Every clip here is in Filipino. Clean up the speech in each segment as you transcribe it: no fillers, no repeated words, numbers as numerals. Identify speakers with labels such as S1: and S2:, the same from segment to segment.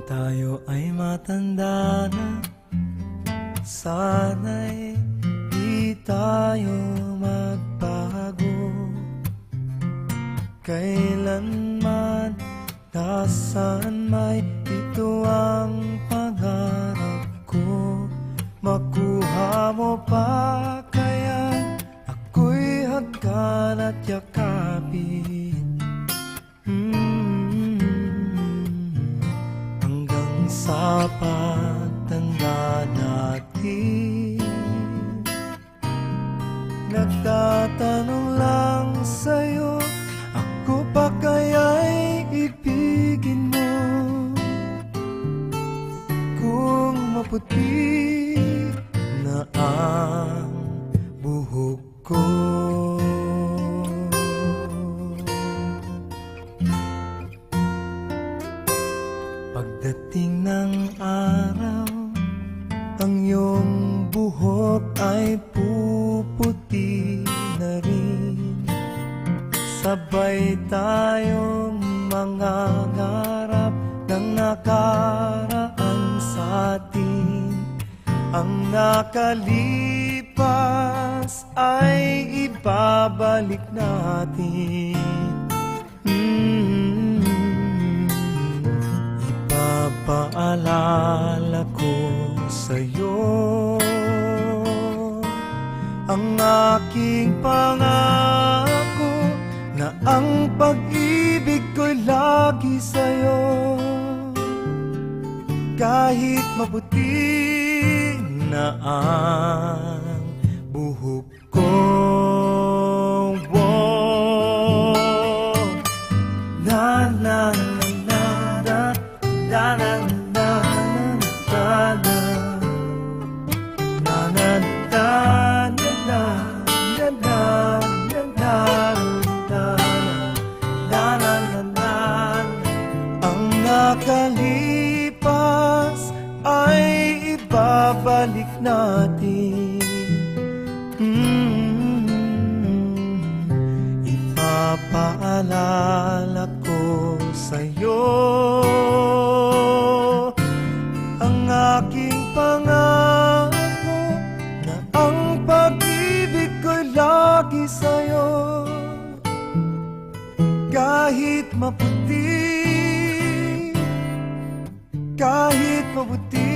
S1: tayo ay matanda na, sana'y di tayo magbago. Kailanman, nasaan may ito ang pangarap ko. Makuha mo pa kaya ako'y hagkan at yakapin, hanggang sa pagtanda natin. Nagtatanong lang sa'yo, ako pa kaya'y ibigin mo? Kung maputi na ang buhok ko, pagdating ng araw, ang iyong buhok ay puputi na rin. Sabay tayong mangangarap ng nakaraan sa atin. Ang nakalipas ay ibabalik natin. Ipapaalala ko sa'yo ang aking pangako na ang pag-ibig ko'y lagi sa'yo. Kahit maputi na ang buhok ko, na na na na na na na nakalipas ay ibabalik natin. Ipapaalala ko sa'yo ang aking pangako na ang pag-ibig ko'y lagi sa'yo. Kahit maputi, kahit maputi,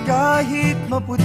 S1: kahit maputi.